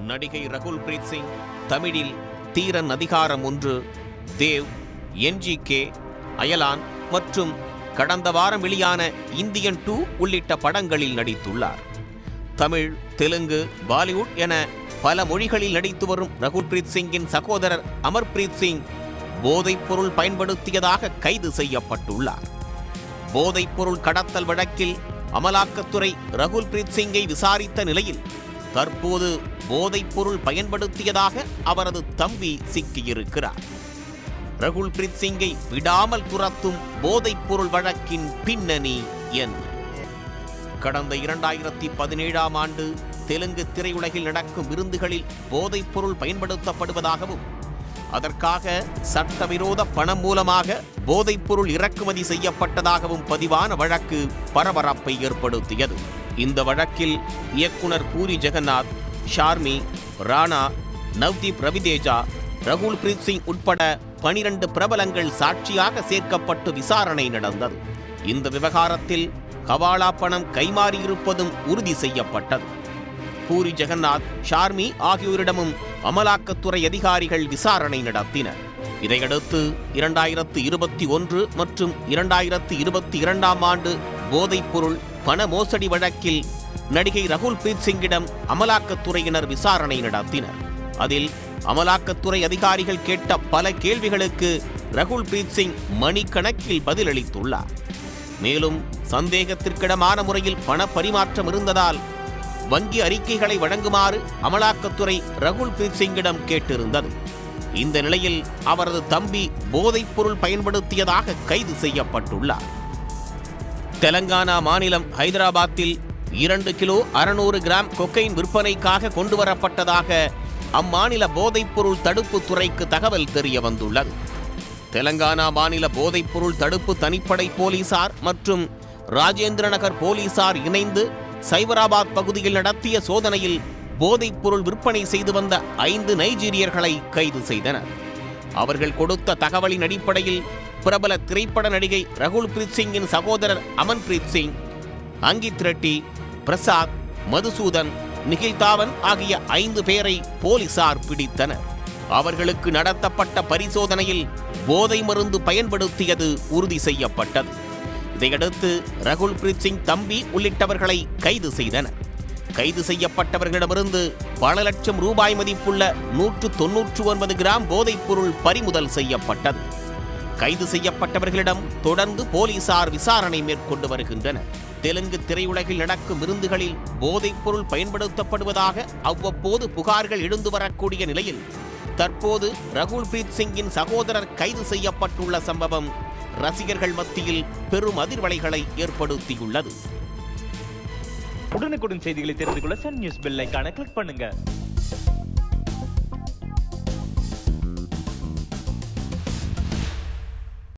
நடிகை ரகுல் பிரீத் சிங் தமிழில் தீரன் அதிகாரம் 1, தேவ், NGK, அயலான் மற்றும் கடந்த வாரம் வெளியான இந்தியன் 2 உள்ளிட்ட படங்களில் நடித்துள்ளார். தமிழ், தெலுங்கு, பாலிவுட் என பல மொழிகளில் நடித்து வரும் ரகுல் பிரீத் சிங்கின் சகோதரர் அமர்பிரீத் சிங் போதைப்பொருள் பயன்படுத்தியதாக கைது செய்யப்பட்டுள்ளார். போதைப்பொருள் கடத்தல் வழக்கில் அமலாக்கத்துறை ரகுல் பிரீத் சிங்கை விசாரித்த நிலையில் தற்போது போதைப்பொருள் பயன்படுத்தியதாக அவரது தம்பி சிக்கியிருக்கிறார். ரகுல் பிரீத் சிங்கை விடாமல் துரத்தும் போதைப்பொருள் வழக்கின் பின்னணி என்ன? கடந்த 2017ஆம் ஆண்டு தெலுங்கு திரையுலகில் நடக்கும் விருந்துகளில் போதைப்பொருள் பயன்படுத்தப்படுவதாகவும் அதற்காக சட்டவிரோத பணம் மூலமாக போதைப்பொருள் இறக்குமதி செய்யப்பட்டதாகவும் பதிவான வழக்கு பரபரப்பை ஏற்படுத்தியது. இந்த வழக்கில் இயக்குனர் பூரி ஜெகநாத், ஷார்மி, ராணா, நவ்தீப் ரவிதேஜா, ரகுல் பிரீத் சிங் உட்பட 12 பிரபலங்கள் சாட்சியாக சேர்க்கப்பட்டு விசாரணை நடந்தது. இந்த விவகாரத்தில் ஹவாலா பணம் கைமாறியிருப்பதும் உறுதி செய்யப்பட்டது. பூரி ஜெகநாத், ஷார்மி ஆகியோரிடமும் அமலாக்கத்துறை அதிகாரிகள் விசாரணை நடத்தினர். இதையடுத்து 2021 மற்றும் 2022ஆம் ஆண்டு போதைப்பொருள் பண மோசடி வழக்கில் நடிகை ரகுல் பிரீத் சிங்கிடம் அமலாக்கத்துறையினர் விசாரணை நடத்தினர். அதில் அமலாக்கத்துறை அதிகாரிகள் கேட்ட பல கேள்விகளுக்கு ரகுல் பிரீத் சிங் மணிக்கணக்கில் பதிலளித்துள்ளார். மேலும் சந்தேகத்திற்கிடமான முறையில் பண பரிமாற்றம் இருந்ததால் வங்கி அறிக்கைகளை வழங்குமாறு அமலாக்கத்துறை ரகுல் பிரீத் சிங்கிடம் கேட்டிருந்தது. இந்த நிலையில் அவரது தம்பி போதைப்பொருள் பயன்படுத்தியதாக கைது செய்யப்பட்டுள்ளார். தெலங்கானா மாநிலம் ஹைதராபாத்தில் 2 கிலோ 600 கிராம் கொக்கைன் விற்பனைக்காக கொண்டுவரப்பட்டதாக அம்மாநில போதைப்பொருள் தடுப்பு துறைக்கு தகவல் தெரிய வந்துள்ளது. தெலங்கானா மாநில போதைப்பொருள் தடுப்பு தனிப்படை போலீசார் மற்றும் ராஜேந்திரநகர் போலீசார் இணைந்து சைபராபாத் பகுதியில் நடத்திய சோதனையில் போதைப்பொருள் விற்பனை செய்து வந்த 5 நைஜீரியர்களை கைது செய்தனர். அவர்கள் கொடுத்த தகவலின் அடிப்படையில் பிரபல திரைப்பட நடிகை ரகுல் பிரீத் சிங்கின் சகோதரர் அமன்பிரீத் சிங், அங்கித் ரெட்டி, பிரசாத், மதுசூதன், நிகில் தாவன் ஆகிய 5 பேரை போலீசார் பிடித்தனர். அவர்களுக்கு நடத்தப்பட்ட பரிசோதனையில் போதை மருந்து பயன்படுத்தியது உறுதி செய்யப்பட்டது. இதையடுத்து ரகுல் பிரீத் சிங் தம்பி உள்ளிட்டவர்களை கைது செய்தனர். கைது செய்யப்பட்டவர்களிடமிருந்து பல லட்சம் ரூபாய் மதிப்புள்ள 199 கிராம் போதைப்பொருள் பறிமுதல் செய்யப்பட்டது. கைது செய்யப்பட்டவர்களிடம் தொடர்ந்து போலீசார் விசாரணை மேற்கொண்டு வருகின்றனர். தெலுங்கு திரையுலகில் நடக்கும் விருந்துகளில் போதைப்பொருள் பயன்படுத்தப்படுவதாக அவ்வப்போது புகார்கள் எழுந்து வரக்கூடிய நிலையில் தற்போது ரகுல் பிரீத் சிங்கின் சகோதரர் கைது செய்யப்பட்டுள்ள சம்பவம் ரசிகர்கள் மத்தியில் பெரும் அதிர்வலைகளை ஏற்படுத்தியுள்ளது. உடனுக்குடன் செய்திகளை தெரிந்து கொள்ள சன் நியூஸ் பெல் ஐகானை கிளிக் பண்ணுங்க.